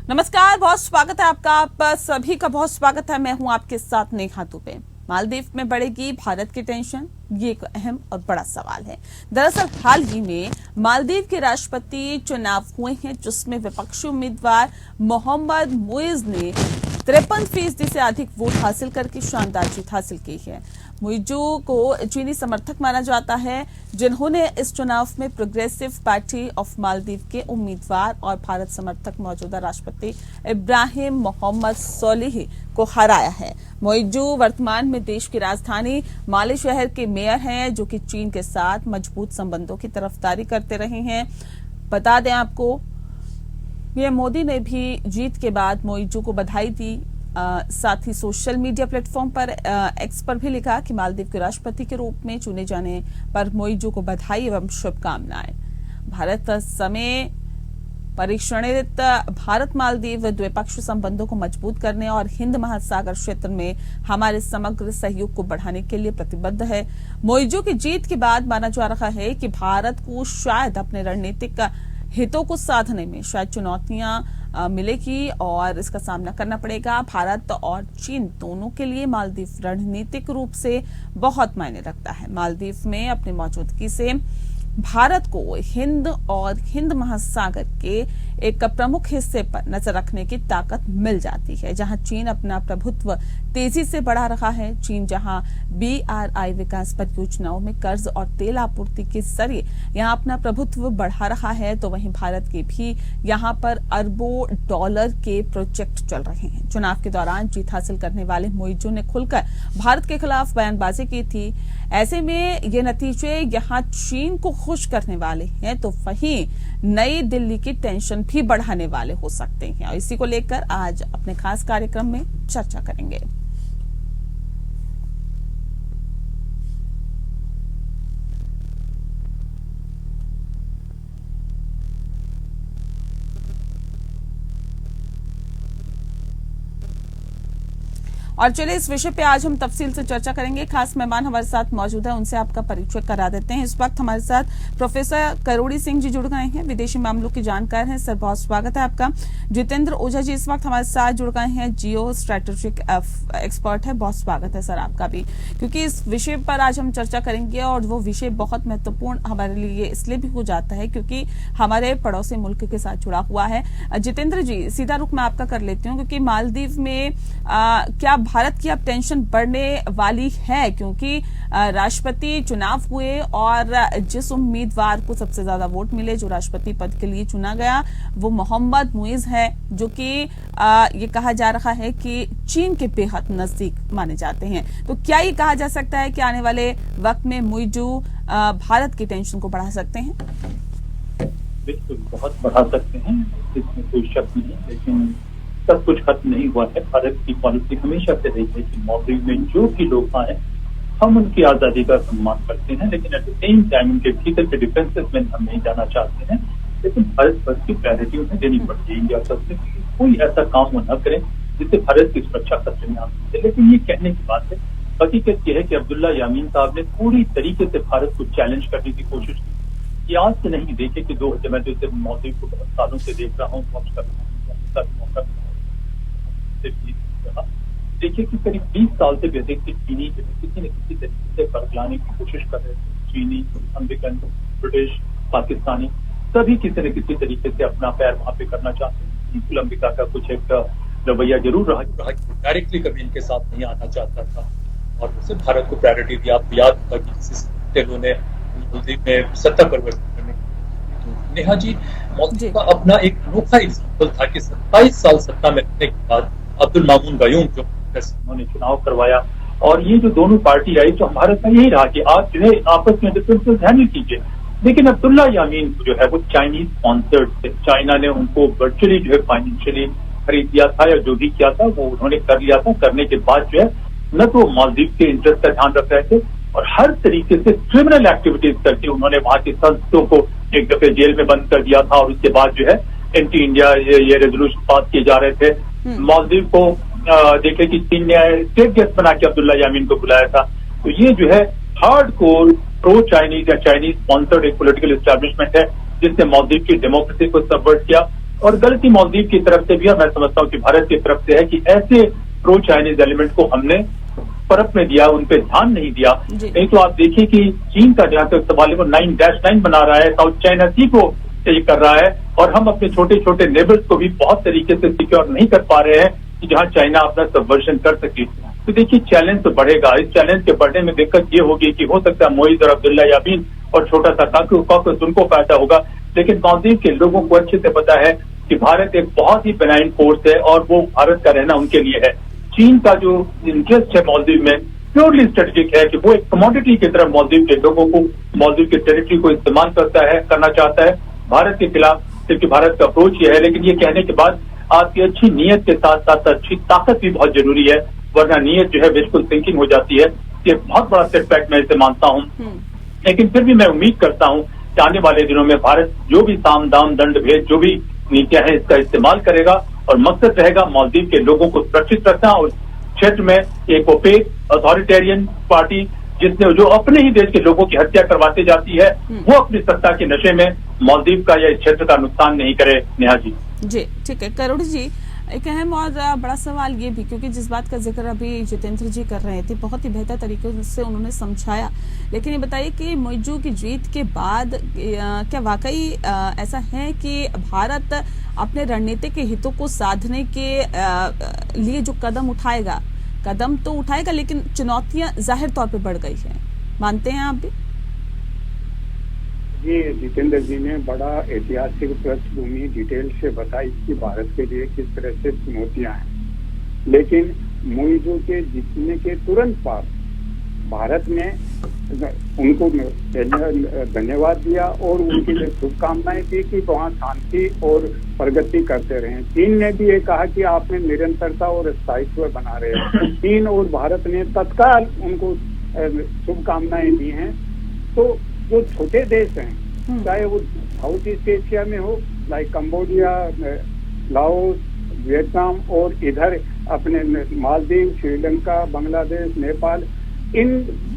नमस्कार, बहुत स्वागत है आपका। आप सभी का बहुत स्वागत है। मैं हूं आपके साथ नेहा दुबे। मालदीव में बढ़ेगी भारत की टेंशन, ये एक अहम और बड़ा सवाल है। दरअसल हाल ही में मालदीव के राष्ट्रपति चुनाव हुए हैं, जिसमें विपक्षी उम्मीदवार मोहम्मद मुइज ने 53% से अधिक वोट हासिल करके शानदार जीत हासिल की है। मुइजू को चीनी समर्थक माना जाता है, जिन्होंने इस चुनाव में प्रोग्रेसिव पार्टी ऑफ मालदीव के उम्मीदवार और भारत समर्थक मौजूदा राष्ट्रपति इब्राहिम मोहम्मद सोलिह को हराया है। मुइजू वर्तमान में देश की राजधानी माले शहर के मेयर हैं, जो कि चीन के साथ मजबूत संबंधों की तरफदारी करते रहे हैं। बता दें आपको, पीएम मोदी ने भी जीत के बाद मुइजू को बधाई दी। साथ ही सोशल मीडिया प्लेटफॉर्म पर एक्स पर भी लिखा कि मालदीव के राष्ट्रपति के रूप में चुने जाने पर मुइजू को बधाई एवं शुभकामनाएं। भारत समय परीक्षणित भारत मालदीव द्विपक्षीय संबंधों को मजबूत करने और हिंद महासागर क्षेत्र में हमारे समग्र सहयोग को बढ़ाने के लिए प्रतिबद्ध है। मुइजू की जीत के बाद माना जा रहा है कि भारत को शायद अपने रणनीतिक हितों को साधने में शायद चुनौतियां मिलेगी और इसका सामना करना पड़ेगा। भारत और चीन दोनों के लिए मालदीव रणनीतिक रूप से बहुत मायने रखता है। मालदीव में अपनी मौजूदगी से भारत को हिंद और हिंद महासागर के एक प्रमुख हिस्से पर नजर रखने की ताकत मिल जाती है, जहां चीन अपना प्रभुत्व तेजी से बढ़ा रहा है। चीन जहां BRI विकास परियोजनाओं में कर्ज और तेल आपूर्ति के जरिए यहां अपना प्रभुत्व बढ़ा रहा है, तो वहीं भारत के भी यहां पर अरबों डॉलर के प्रोजेक्ट चल रहे हैं। चुनाव के दौरान जीत हासिल करने वाले मुइजू ने खुलकर भारत के खिलाफ बयानबाजी की थी। ऐसे में ये नतीजे यहां चीन को खुश करने वाले हैं, तो वहीं नई दिल्ली की टेंशन भी बढ़ाने वाले हो सकते हैं। और इसी को लेकर आज अपने खास कार्यक्रम में चर्चा करेंगे। और चलिए, इस विषय पे आज हम तफसील से चर्चा करेंगे। खास मेहमान हमारे साथ मौजूद है, उनसे आपका परिचय करा देते हैं। इस वक्त हमारे साथ प्रोफेसर करोड़ी सिंह जी जुड़ गए हैं, विदेशी मामलों के जानकार हैं। सर, बहुत स्वागत है आपका। जितेंद्र ओझा जी इस वक्त हमारे साथ जुड़ गए हैं, जियो स्ट्रेटेजिक एक्सपर्ट है। बहुत स्वागत है सर आपका भी, क्योंकि इस विषय पर आज हम चर्चा करेंगे और वो विषय बहुत महत्वपूर्ण हमारे लिए इसलिए भी हो जाता है क्योंकि हमारे पड़ोसी मुल्क के साथ जुड़ा हुआ है। जितेंद्र जी, सीधा रुख मैं आपका कर लेती हूँ, क्योंकि मालदीव में क्या भारत की अब टेंशन बढ़ने वाली है, क्योंकि राष्ट्रपति चुनाव हुए और जिस उम्मीदवार को सबसे ज्यादा वोट मिले, जो राष्ट्रपति पद के लिए चुना गया, वो मोहम्मद मुइज है, जो कि ये कहा जा रहा है कि चीन के बेहद नजदीक माने जाते हैं। तो क्या ये कहा जा सकता है कि आने वाले वक्त में मुइजू भारत की टेंशन को बढ़ा सकते हैं? बिल्कुल, बहुत बढ़ा सकते हैं, इसमें कोई शक नहीं। लेकिन सब कुछ खत्म नहीं हुआ है। भारत की पॉलिसी हमेशा से रही है कि मालदीव में जो भी लोग आए, हम उनकी आजादी का सम्मान करते हैं, लेकिन एट द सेम टाइम उनके भीतर के डिफरेंसेस में हम नहीं जाना चाहते हैं। लेकिन भारत पर की प्रायोरिटी उन्हें देनी पड़ती है। इंडिया सबसे कोई ऐसा काम वो न करे जिससे भारत की सुरक्षा खतरे में आ सकती है। लेकिन ये कहने की बात है, हकीकत ये है कि अब्दुल्ला यामीन साहब ने पूरी तरीके से भारत को चैलेंज करने की कोशिश की। ये आज से नहीं देखे कि मैं तो इसे मालदीव को बहुत सालों से देख रहा हूँ, देखिए कि करीब 20 साल से भी अधिक चीनी किसी न किसी तरीके से बरगलाने की कोशिश कर रहे थे। चीनी, अमेरिकन, ब्रिटिश, पाकिस्तानी सभी किसी न किसी तरीके से अपना पैर वहां पे करना चाहते हैं। कोलंबिया का कुछ एक रवैया जरूर रहा कि डायरेक्टली कभी इनके साथ नहीं आना चाहता था और उसे भारत को प्रायोरिटी दी। आपको याद होगा कि किसी ने मालदीव में सत्ता परिवर्तन करने की। नेहा जी, मालदीव का अपना एक अनोखा एग्जाम्पल था कि 27 साल सत्ता में रहने के बाद अब्दुल मामून गयूम जो उन्होंने चुनाव करवाया, और ये जो दोनों पार्टी आई, तो भारत में यही रहा कि आप जो है आपस में डिफरेंसेस हैंडल कीजिए। लेकिन अब्दुल्ला यामीन जो है वो चाइनीज स्पॉन्सर्ड थे। चाइना ने उनको वर्चुअली जो है फाइनेंशियली खरीद लिया था, या जो भी किया था वो उन्होंने कर लिया था। करने के बाद जो है न तो मालदीव के इंटरेस्ट का ध्यान रख रहे थे, और हर तरीके से क्रिमिनल एक्टिविटीज करके उन्होंने वहां के संसदों को एक दफे जेल में बंद कर दिया था। और उसके बाद जो है एंटी इंडिया ये रेजोल्यूशन पास किए जा रहे थे। मालदीव को देखे कि चीन ने स्टेट गेस्ट बना के अब्दुल्ला यामीन को बुलाया था। तो ये जो है हार्ड कोर प्रो चाइनीज या चाइनीज स्पॉन्सर्ड एक पॉलिटिकल एस्टैब्लिशमेंट है, जिसने मालदीव की डेमोक्रेसी को सबवर्ट किया। और गलती मालदीव की तरफ से भी है, मैं समझता हूँ कि भारत की तरफ से है कि ऐसे प्रो चाइनीज एलिमेंट को हमने परख में दिया, उन पे ध्यान नहीं दिया। नहीं तो आप देखिए कि चीन का जहां तक सवाल है वो 9-9 बना रहा है, साउथ चाइना सी को ये कर रहा है, और हम अपने छोटे छोटे नेबर्स को भी बहुत तरीके से सिक्योर नहीं कर पा रहे हैं कि जहां चाइना अपना सबवर्जन कर सके। तो देखिए चैलेंज तो बढ़ेगा। इस चैलेंज के बढ़ने में दिक्कत ये होगी कि हो सकता है मोइज और अब्दुल्ला यामीन और छोटा सा कॉकस उनको फायदा होगा, लेकिन मालदीव के लोगों को अच्छे से पता है कि भारत एक बहुत ही बेनाइन फोर्स है और वो भारत का रहना उनके लिए है। चीन का जो इंटरेस्ट है मालदीव में प्योरली स्ट्रेटेजिक है कि वो एक कमोडिटी की तरह मालदीव के लोगों को, मालदीव के टेरिटरी को इस्तेमाल करना चाहता है भारत के खिलाफ। क्योंकि भारत का अप्रोच ये है, लेकिन ये कहने के बाद आपकी अच्छी नीयत के साथ साथ अच्छी ताकत भी बहुत जरूरी है, वरना नीयत जो है बिल्कुल थिंकिंग हो जाती है। ये बहुत बड़ा सेटबैक मैं इसे मानता हूँ, लेकिन फिर भी मैं उम्मीद करता हूँ कि आने वाले दिनों में भारत जो भी साम दाम दंड भेद जो भी नीतियां हैं इसका इस्तेमाल करेगा और मकसद रहेगा मालदीव के लोगों को सुरक्षित रखना और क्षेत्र में एक ओपेक अथॉरिटेरियन पार्टी जिसने जो अपने ही देश के लोगों की हत्या करवाती जाती है वो अपनी सत्ता के नशे में मालदीव का या इस क्षेत्र का नुकसान नहीं करे। नेहा जी ठीक है। करोड़ जी, एक अहम और बड़ा सवाल ये भी, क्योंकि जिस बात का जिक्र अभी जितेंद्र जी कर रहे थे बहुत ही बेहतर तरीके से उन्होंने समझाया, लेकिन ये बताइए कि मोइजू की जीत के बाद क्या वाकई ऐसा है कि भारत अपने रणनीतिक हितों को साधने के लिए जो कदम तो उठाएगा, लेकिन चुनौतियां जाहिर तौर पे बढ़ गई हैं, मानते हैं आप भी? जी, जितेंद्र जी ने बड़ा ऐतिहासिक पृष्ठभूमि डिटेल से बताई कि भारत के लिए किस तरह से चुनौतियां हैं। लेकिन मोइजू के जीतने के तुरंत बाद भारत ने उनको धन्यवाद दिया और उनके लिए शुभकामनाएं दी कि वहाँ शांति और प्रगति करते रहे। चीन ने भी ये कहा कि आपने निरंतरता और स्थायित्व बना रहे हैं। चीन और भारत ने तत्काल उनको शुभकामनाएं दी हैं। तो जो छोटे देश हैं, चाहे वो साउथ ईस्ट एशिया में हो, लाइक कंबोडिया, लाओस, वियतनाम और इधर अपने मालदीव, श्रीलंका, बांग्लादेश, नेपाल, इन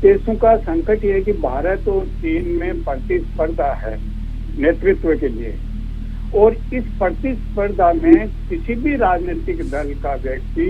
देशों का संकट ये है कि भारत और चीन में प्रतिस्पर्धा है नेतृत्व के लिए, और इस प्रतिस्पर्धा में किसी भी राजनीतिक दल का व्यक्ति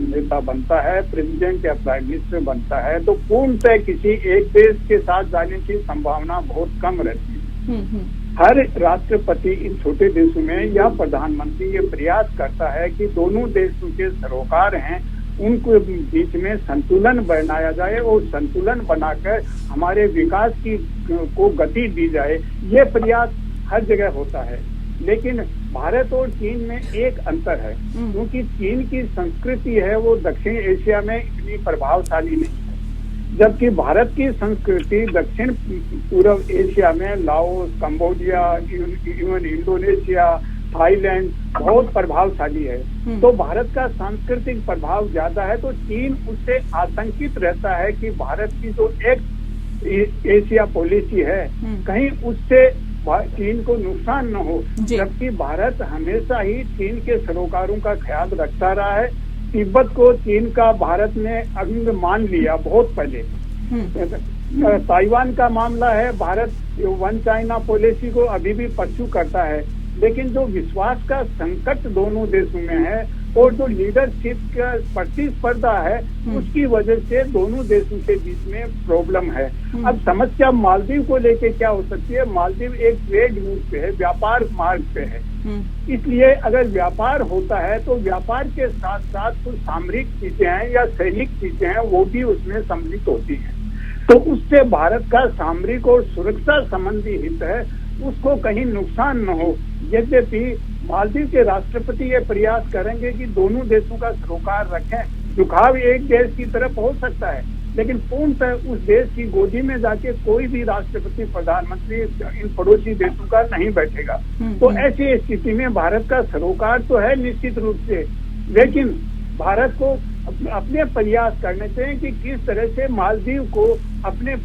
नेता बनता है, प्रेसिडेंट या प्राइम मिनिस्टर बनता है, तो पूर्णतः किसी एक देश के साथ जाने की संभावना बहुत कम रहती है। हर राष्ट्रपति इन छोटे देशों में या प्रधानमंत्री ये प्रयास करता है कि दोनों देशों के सरोकार हैं उनको बीच में संतुलन बनाया जाए और संतुलन बनाकर हमारे विकास की को गति दी जाए। ये प्रयास हर जगह होता है, लेकिन भारत और चीन में एक अंतर है, क्योंकि चीन की संस्कृति है वो दक्षिण एशिया में इतनी प्रभावशाली नहीं है, जबकि भारत की संस्कृति दक्षिण पूर्व एशिया में Laos, Cambodia, even Indonesia, Thailand बहुत प्रभावशाली है। तो भारत का सांस्कृतिक प्रभाव ज्यादा है, तो चीन उससे आतंकित रहता है कि भारत की जो एक एशिया पॉलिसी है कहीं उससे चीन को नुकसान न हो, जबकि भारत हमेशा ही चीन के सरोकारों का ख्याल रखता रहा है। तिब्बत को चीन का भारत ने अंग मान लिया बहुत पहले। ताइवान का मामला है, भारत वन चाइना पॉलिसी को अभी भी परस्यू करता है, लेकिन जो विश्वास का संकट दोनों देशों में है और जो लीडरशिप का प्रतिस्पर्धा है उसकी वजह से दोनों देशों के बीच में प्रॉब्लम है। अब समस्या मालदीव को लेके क्या हो सकती है? मालदीव एक ट्रेड रूट पे है, व्यापार मार्ग पे है, इसलिए अगर व्यापार होता है तो व्यापार के साथ साथ कुछ सामरिक चीजें हैं या सैनिक चीजें हैं वो भी उसमें सम्मिलित होती हैं। तो उससे भारत का सामरिक और सुरक्षा संबंधी हित है, उसको कहीं नुकसान न हो। यद्यपि मालदीव के राष्ट्रपति ये प्रयास करेंगे कि दोनों देशों का सरोकार रखें। झुकाव एक देश की तरफ हो सकता है, लेकिन पूर्णतः उस देश की गोदी में जाके कोई भी राष्ट्रपति प्रधानमंत्री इन पड़ोसी देशों का नहीं बैठेगा। तो ऐसी स्थिति में भारत का सरोकार तो है निश्चित रूप से, लेकिन भारत को अपने प्रयास करने चाहिए कि किस तरह से मालदीव को अपने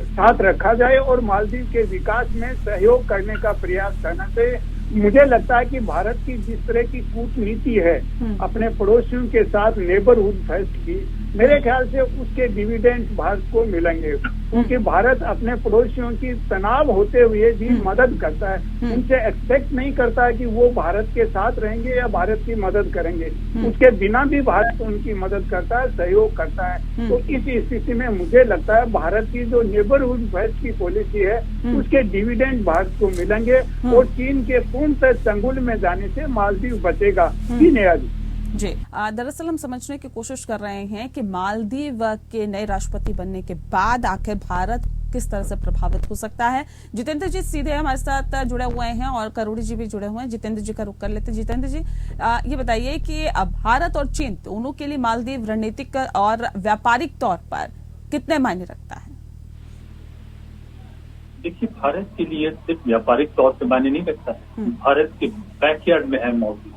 साथ रखा जाए और मालदीव के विकास में सहयोग करने का प्रयास करना चाहिए। मुझे लगता है कि भारत की जिस तरह की कूटनीति है अपने पड़ोसियों के साथ नेबरहुड फर्स्ट की, मेरे ख्याल से उसके डिविडेंड भारत को मिलेंगे, क्योंकि भारत अपने पड़ोसियों की तनाव होते हुए भी मदद करता है। उनसे एक्सपेक्ट नहीं करता है कि वो भारत के साथ रहेंगे या भारत की मदद करेंगे, उसके बिना भी भारत उनकी मदद करता है, सहयोग करता है। तो इस स्थिति में मुझे लगता है भारत की जो नेबरहुड फर्स्ट की पॉलिसी है उसके डिविडेंड भारत को मिलेंगे और चीन के पूर्णतः चंगुल में जाने से मालदीव बचेगा ही नहीं। जी, दरअसल हम समझने की कोशिश कर रहे हैं कि मालदीव के नए राष्ट्रपति बनने के बाद आखिर भारत किस तरह से प्रभावित हो सकता है। जितेंद्र जी सीधे हमारे साथ जुड़े हुए हैं और करोड़ी जी भी जुड़े हुए हैं। जितेंद्र जी का रुख कर लेते हैं। जितेंद्र जी, ये बताइए कि भारत और चीन दोनों के लिए मालदीव रणनीतिक और व्यापारिक तौर पर कितने मायने रखता है? देखिए, भारत के लिए सिर्फ व्यापारिक तौर पर मायने नहीं रखता है, भारत के बैकयार्ड में है मालदीव।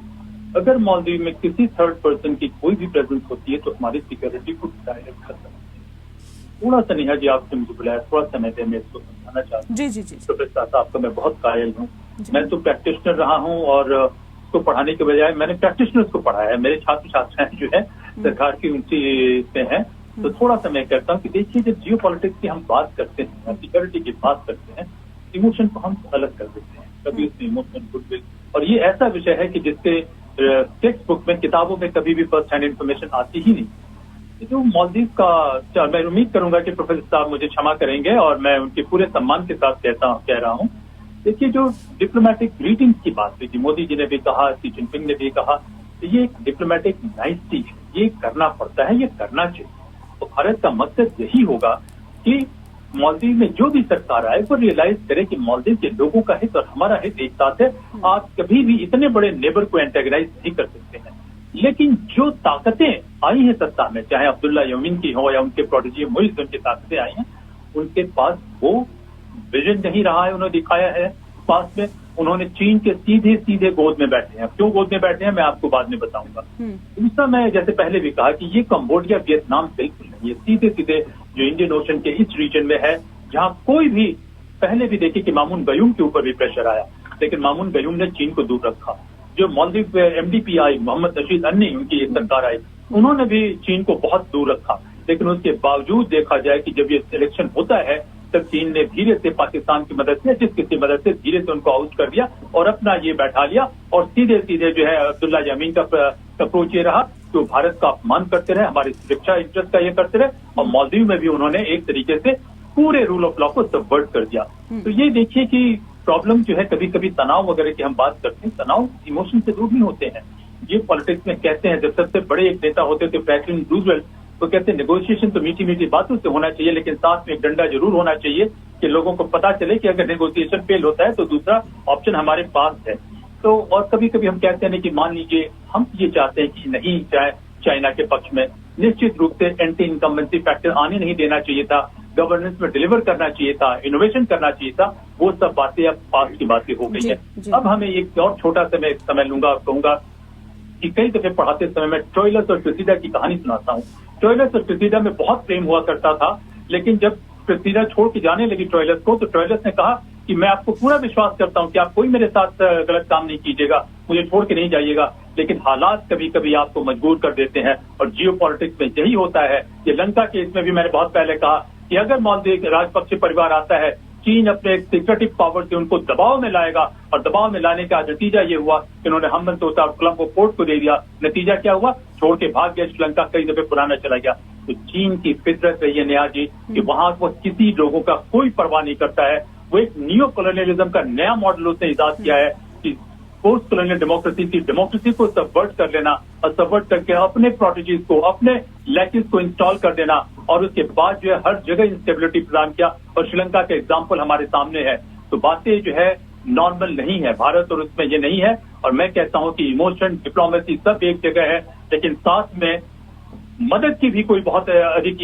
अगर मालदीव में किसी थर्ड पर्सन की कोई भी प्रेजेंस होती है तो हमारी सिक्योरिटी को डायरेक्ट कर सकती है। थोड़ा सा नेहा जी आपसे मुझे बुलाया, थोड़ा समय दे, मैं इसको समझाना चाहता हूँ। जी। प्रोफेसर साहब का मैं बहुत कायल हूँ। मैं तो प्रैक्टिशनर रहा हूँ और उसको पढ़ाने के बजाय मैंने प्रैक्टिशनर्स को पढ़ाया है। मेरे छात्र छात्राएं जो है सरकार की ऊंची पे हैं। तो थोड़ा सा मैं कहता हूँ कि देखिए, जब जियो पॉलिटिक्स की हम बात करते हैं, सिक्योरिटी की बात करते हैं, इमोशन को हम अलग कर देते हैं। कभी उसमें इमोशन, गुडविल, और ये ऐसा विषय है कि जिसके टेक्स्ट बुक में, किताबों में कभी भी फर्स्ट हैंड इन्फॉर्मेशन आती ही नहीं। जो मालदीव का, मैं उम्मीद करूंगा कि प्रोफेसर साहब मुझे क्षमा करेंगे और मैं उनके पूरे सम्मान के साथ कह रहा हूं। देखिए, जो डिप्लोमेटिक ग्रीटिंग्स की बात हुई थी, मोदी जी ने भी कहा, शी जिनपिंग ने भी कहा, तो ये एक डिप्लोमेटिक नाइसटी है, ये करना पड़ता है, ये करना चाहिए। तो भारत का मकसद यही होगा कि मालदीव में जो भी सरकार आए वो रियलाइज करे कि मालदीव के लोगों का हित और हमारा हित एक साथ है। आप कभी भी इतने बड़े नेबर को एंटेगराइज नहीं कर सकते हैं। लेकिन जो ताकतें आई हैं सत्ता में, चाहे अब्दुल्ला यमीन की हो या उनके प्रोटेजी मुइज़, उनकी ताकतें आई हैं, उनके पास वो विजन नहीं रहा है, उन्होंने दिखाया है पास में। उन्होंने चीन के सीधे सीधे गोद में बैठे हैं। क्यों गोद में बैठे हैं मैं आपको बाद में बताऊंगा। दूसरा, मैं जैसे पहले भी कहा कि ये कंबोडिया, वियतनाम बिल्कुल नहीं, ये सीधे सीधे जो इंडियन ओशन के इस रीजन में है, जहां कोई भी, पहले भी देखिए कि मामून गयूम के ऊपर भी प्रेशर आया, लेकिन मामून गयूम ने चीन को दूर रखा। जो मालदीव MDP आई, मोहम्मद नशीद अन्नी, उनकी सरकार आई, उन्होंने भी चीन को बहुत दूर रखा। लेकिन उसके बावजूद देखा जाए कि जब ये इलेक्शन होता है तब चीन ने धीरे से पाकिस्तान की मदद से, जिस किसी मदद से, धीरे से उनको आउट कर दिया और अपना ये बैठा लिया। और सीधे सीधे जो है अब्दुल्ला यमीन का अप्रोच ये रहा कि वो भारत का अपमान करते रहे, हमारी सुरक्षा इंटरेस्ट का ये करते रहे, और मालदीव में भी उन्होंने एक तरीके से पूरे रूल ऑफ लॉ को सबवर्ट कर दिया। तो ये देखिए कि प्रॉब्लम जो है, कभी कभी तनाव वगैरह की हम बात करते हैं, तनाव इमोशन से दूर नहीं होते हैं। ये पॉलिटिक्स में कहते हैं, जब सबसे बड़े एक नेता होते थे फ्रैंकलिन रूजवेल्ट, तो कहते हैं नेगोशिएशन तो मीठी मीठी बातों से होना चाहिए, लेकिन साथ में एक डंडा जरूर होना चाहिए कि लोगों को पता चले कि अगर नेगोशिएशन फेल होता है तो दूसरा ऑप्शन हमारे पास है। तो और कभी कभी हम कहते हैं कि मान लीजिए हम ये चाहते हैं कि नहीं, चाइना के पक्ष में निश्चित रूप से एंटी इनकम्बेंसी फैक्टर आने नहीं देना चाहिए था, गवर्नेंस में डिलीवर करना चाहिए था, इनोवेशन करना चाहिए था। वो सब बातें अब पास की बातें हो गई है। अब हमें एक और छोटा सा मैं समय लूंगा, कहूंगा कि कई दफे पढ़ाते समय मैं ट्रोइलस और क्रेसिडा की कहानी सुनाता हूँ। ट्रोइलस और क्रेसिडा में बहुत प्रेम हुआ करता था, लेकिन जब क्रेसिडा छोड़ के जाने लगी ट्रोइलस को, तो ट्रोइलस ने कहा कि मैं आपको पूरा विश्वास करता हूं कि आप कोई मेरे साथ गलत काम नहीं कीजिएगा, मुझे छोड़ के नहीं जाइएगा, लेकिन हालात कभी कभी आपको मजबूर कर देते हैं। और जियो पॉलिटिक्स में यही होता है। ये लंका केस में भी मैंने बहुत पहले कहा कि अगर मालदीव राजपक्षे परिवार आता है, चीन अपने सिक्योरिटी पावर से उनको दबाव में लाएगा, और दबाव में लाने का नतीजा ये हुआ कि उन्होंने हम्बनतोटा और कोलंबो पोर्ट को दे दिया। नतीजा क्या हुआ? छोड़ के भाग गया श्रीलंका, कई दफे पुराना चला गया। तो चीन की फितरत है ये नेहा जी कि वहां वो किसी लोगों का कोई परवाह नहीं करता है। वो एक नियो कॉलोनियलिज्म का नया मॉडल उसने इजाद किया है कि पोस्ट कॉलोनियल डेमोक्रेसी को सबवर्ट कर लेना, और सबवर्ट करके अपने प्रोटेजीज को, अपने लैकेज को इंस्टॉल कर देना, और उसके बाद जो है हर जगह इंस्टेबिलिटी प्रदान किया। और श्रीलंका का एग्जाम्पल हमारे सामने है। तो बातें जो है नॉर्मल नहीं है भारत, और उसमें ये नहीं है। और मैं कहता हूं कि इमोशन, डिप्लोमेसी सब एक जगह है, लेकिन साथ में मदद की भी कोई बहुत अधिक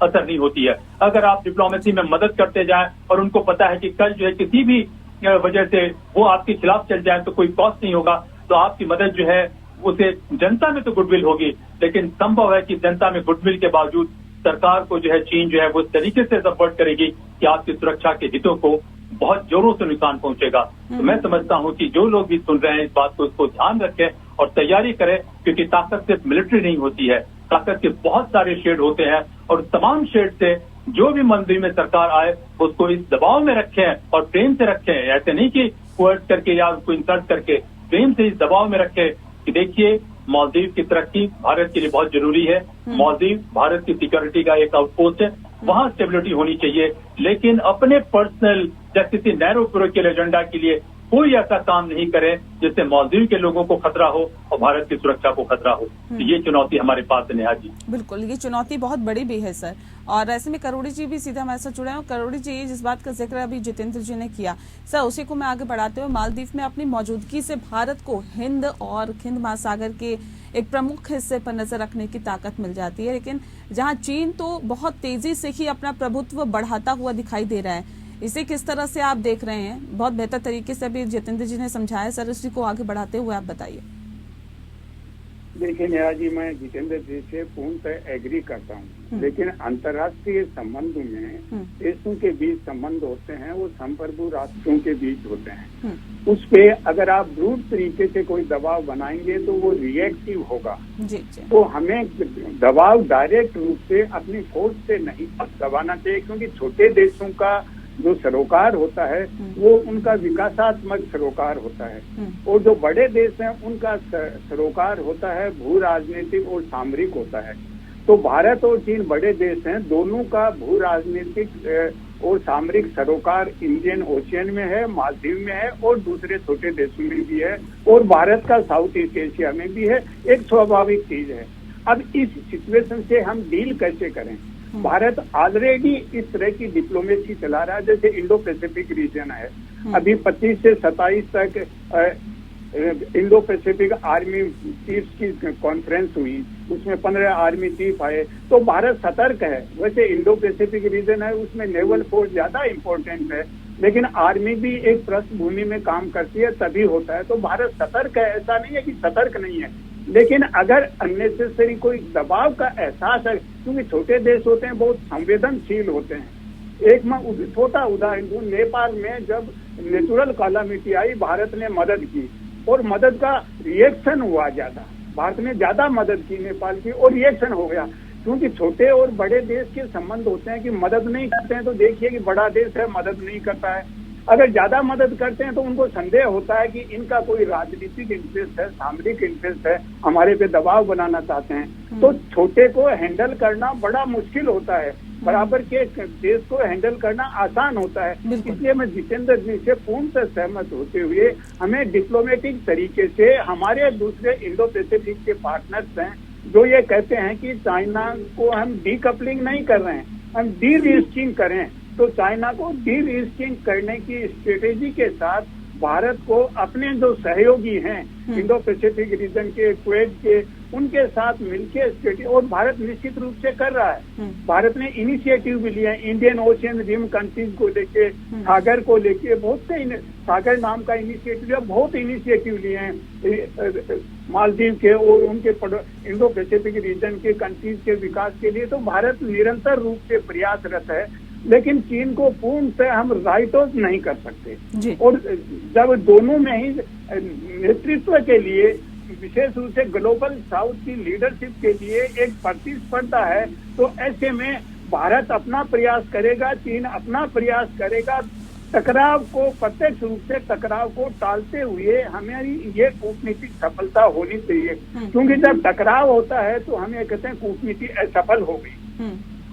असर नहीं होती है। अगर आप डिप्लोमेसी में मदद करते जाएं और उनको पता है कि कल जो है किसी भी वजह से वो आपके खिलाफ चल जाए तो कोई कॉस्ट नहीं होगा, तो आपकी मदद जो है उसे जनता में तो गुडविल होगी, लेकिन संभव है कि जनता में गुडविल के बावजूद सरकार को जो है चीन जो है वो इस तरीके से सपोर्ट करेगी कि आपकी सुरक्षा के हितों को बहुत जोरों से नुकसान पहुंचेगा। तो मैं समझता हूं कि जो लोग भी सुन रहे हैं इस बात को, उसको ध्यान रखें और तैयारी करें, क्योंकि ताकत सिर्फ मिलिट्री नहीं होती है, ताकत के बहुत सारे शेड होते हैं और तमाम शेड से जो भी मालदीव में सरकार आए उसको इस दबाव में रखें और प्रेम से रखें। ऐसे नहीं कि कोर्ट करके या उसको इंसल्ट करके, प्रेम से इस दबाव में रखें कि देखिए मालदीव की तरक्की भारत के लिए बहुत जरूरी है। मालदीव भारत की सिक्योरिटी का एक आउटपोस्ट है, वहां स्टेबिलिटी होनी चाहिए, लेकिन अपने पर्सनल या किसी नैरो पोलिटिकल एजेंडा के लिए कोई ऐसा काम नहीं करे जिससे मालदीव के लोगों को खतरा हो और भारत की सुरक्षा को खतरा हो। तो ये चुनौती हमारे पास है नेहा जी। बिल्कुल, ये चुनौती बहुत बड़ी भी है सर। और ऐसे में करोड़ी जी भी सीधा हमारे साथ जुड़े हैं। करोड़ी जी, जिस बात का जिक्र अभी जितेंद्र जी ने किया सर, उसी को मैं आगे बढ़ाते हुए, मालदीव में अपनी मौजूदगी से भारत को हिंद और हिंद महासागर के एक प्रमुख हिस्से पर नजर रखने की ताकत मिल जाती है, लेकिन जहां चीन तो बहुत तेजी से ही अपना प्रभुत्व बढ़ाता हुआ दिखाई दे रहा है, इसे किस तरह से आप देख रहे हैं? बहुत बेहतर तरीके से अभी जितेंद्र जी ने समझाया सर, इसी को आगे बढ़ाते हुए आप बताइए। देखिए नेहा जी, मैं जितेंद्र जी से पूर्णतः एग्री करता हूँ, लेकिन अंतर्राष्ट्रीय संबंध में देशों के बीच संबंध होते हैं, वो संप्रभु राष्ट्रों के बीच होते हैं। उस पे अगर आप ब्रूट तरीके से कोई दबाव बनाएंगे तो वो रिएक्टिव होगा। जी। तो हमें दबाव डायरेक्ट रूप से अपनी फोर्स से नहीं दबाना चाहिए, क्योंकि छोटे देशों का जो सरोकार होता है वो उनका विकासात्मक सरोकार होता है, और जो बड़े देश हैं उनका सरोकार होता है भू राजनीतिक और सामरिक होता है। तो भारत और चीन बड़े देश हैं, दोनों का भू राजनीतिक और सामरिक सरोकार इंडियन ओशियन में है, मालदीव में है और दूसरे छोटे देशों में भी है, और भारत का साउथ ईस्ट एशिया में भी है। एक स्वाभाविक चीज है। अब इस सिचुएशन से हम डील कैसे करें? भारत ऑलरेडी इस तरह की डिप्लोमेसी चला रहा है, जैसे इंडो पैसिफिक रीजन है। अभी 25 से 27 तक इंडो पैसिफिक आर्मी चीफ्स की कॉन्फ्रेंस हुई, उसमें 15 आर्मी चीफ आए। तो भारत सतर्क है। वैसे इंडो पैसिफिक रीजन है, उसमें नेवल फोर्स ज्यादा इम्पोर्टेंट है, लेकिन आर्मी भी एक पृष्ठभूमि में काम करती है, तभी होता है। तो भारत सतर्क है, ऐसा नहीं है कि सतर्क नहीं है, लेकिन अगर अननेसेसरी कोई दबाव का एहसास है, क्योंकि छोटे देश होते हैं, बहुत संवेदनशील होते हैं। एक मैं छोटा उदाहरण दूं, नेपाल में जब नेचुरल कैलामिटी आई, भारत ने मदद की और मदद का रिएक्शन हुआ ज्यादा। भारत ने ज्यादा मदद की नेपाल की और रिएक्शन हो गया, क्योंकि छोटे और बड़े देश के संबंध होते हैं कि मदद नहीं करते हैं तो देखिए कि बड़ा देश है, मदद नहीं करता है। अगर ज्यादा मदद करते हैं तो उनको संदेह होता है कि इनका कोई राजनीतिक इंटरेस्ट है, सामरिक इंटरेस्ट है, हमारे पे दबाव बनाना चाहते हैं। तो छोटे को हैंडल करना बड़ा मुश्किल होता है, बराबर के देश को हैंडल करना आसान होता है। इसलिए मैं जितेंद्र जी से पूर्णतः सहमत होते हुए हमें डिप्लोमेटिक तरीके से हमारे दूसरे इंडो पैसिफिक के पार्टनर्स हैं जो ये कहते हैं कि चाइना को हम डीकपलिंग नहीं कर रहे हैं, हम डी रिस्किंग करें। तो चाइना को डी रिस्किंग करने की स्ट्रेटेजी के साथ भारत को अपने जो सहयोगी हैं इंडो पैसिफिक रीजन के, क्वेट के, उनके साथ मिलकर स्ट्रेटेजी, और भारत निश्चित रूप से कर रहा है। भारत ने इनिशिएटिव भी लिया है, इंडियन ओशियन रिम कंट्रीज को लेके, सागर को लेके, बहुत से सागर नाम का इनिशिएटिव लिया, बहुत इनिशिएटिव लिए हैं मालदीव के और उनके इंडो पैसिफिक रीजन के कंट्रीज के विकास के लिए। तो भारत निरंतर रूप से प्रयासरत है, लेकिन चीन को पूर्ण से हम राइट ऑफ नहीं कर सकते। और जब दोनों में ही नेतृत्व के लिए, विशेष रूप से ग्लोबल साउथ की लीडरशिप के लिए एक प्रतिस्पर्धा है, तो ऐसे में भारत अपना प्रयास करेगा, चीन अपना प्रयास करेगा। टकराव को, प्रत्यक्ष रूप से टकराव को टालते हुए हमारी ये कूटनीतिक सफलता होनी चाहिए, क्योंकि जब टकराव होता है तो हम ये कहते हैं कूटनीति असफल हो गई,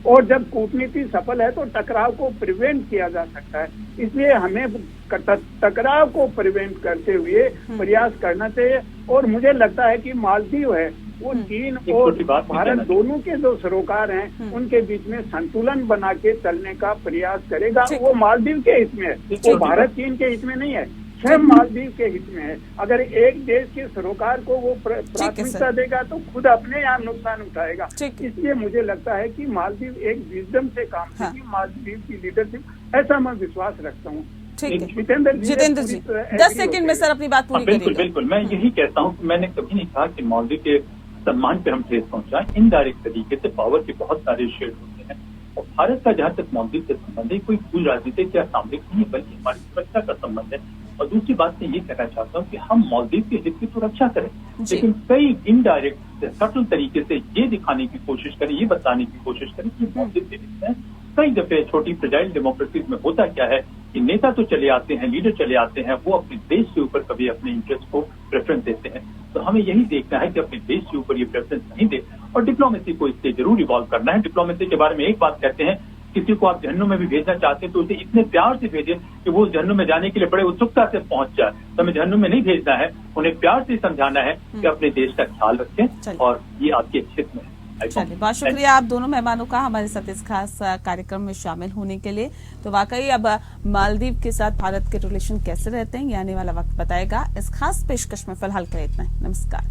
और जब कूटनीति सफल है तो टकराव को प्रिवेंट किया जा सकता है। इसलिए हमें टकराव को प्रिवेंट करते हुए प्रयास करना चाहिए। और मुझे लगता है कि मालदीव है वो चीन और भारत दोनों के जो सरोकार हैं उनके बीच में संतुलन बना के चलने का प्रयास करेगा। वो मालदीव के हित में है, वो भारत चीन के हित में नहीं है, स्वयं मालदीव के हित में है। अगर एक देश के सरोकार को वो प्राथमिकता देगा तो खुद अपने यहाँ नुकसान उठाएगा। इसलिए मुझे लगता है कि मालदीव एक विजडम से काम करेगी, मालदीव की लीडरशिप, ऐसा मैं विश्वास रखता हूँ। जितेंद्र जी 10 सेकंड में सर अपनी बात पूरी करिए। बिल्कुल, मैं यही कहता हूँ, मैंने कभी नहीं कहा कि मालदीव के सम्मान पे हम ठेस पहुंचाएं। इनडायरेक्ट तरीके से पावर के बहुत सारे शेड होते हैं, और भारत का जहाँ तक मालदीव से संबंध है कोई भू राजनीतिक या सामरिक नहीं है, बल्कि हमारी सुरक्षा का संबंध है। और दूसरी बात मैं ये कहना चाहता हूँ कि हम मालदीव के हित की तो रक्षा करें, जी। लेकिन कई इनडायरेक्ट सटल तरीके से ये दिखाने की कोशिश करें, ये बताने की कोशिश करें कि मालदीव के हित में कई दफे छोटी फ्रेजाइल डेमोक्रेसीज में होता क्या है कि नेता तो चले आते हैं, लीडर चले आते हैं, वो अपने देश के ऊपर कभी अपने इंटरेस्ट को प्रेफरेंस देते हैं। तो हमें यही देखना है कि अपने देश के ऊपर ये प्रेफरेंस नहीं दे और डिप्लोमेसी को इससे जरूर इवॉल्व करना है। डिप्लोमेसी के बारे में एक बात कहते हैं, किसी को आप जहन्नुम में भी भेजना चाहते हैं तो उसे इतने प्यार से भेजें कि वो जहन्नुम में जाने के लिए बड़े उत्सुकता से पहुंच जाए। तो हमें जहन्नुम में नहीं भेजना है, उन्हें प्यार से समझाना है कि अपने देश का ख्याल रखें और ये आपके हित में है। चलिए, बहुत शुक्रिया आप दोनों मेहमानों का हमारे साथ इस खास कार्यक्रम में शामिल होने के लिए। तो वाकई अब मालदीव के साथ भारत के रिलेशन कैसे रहते हैं ये आने वाला वक्त बताएगा। इस खास पेशकश में फिलहाल के लिए इतना ही। नमस्कार।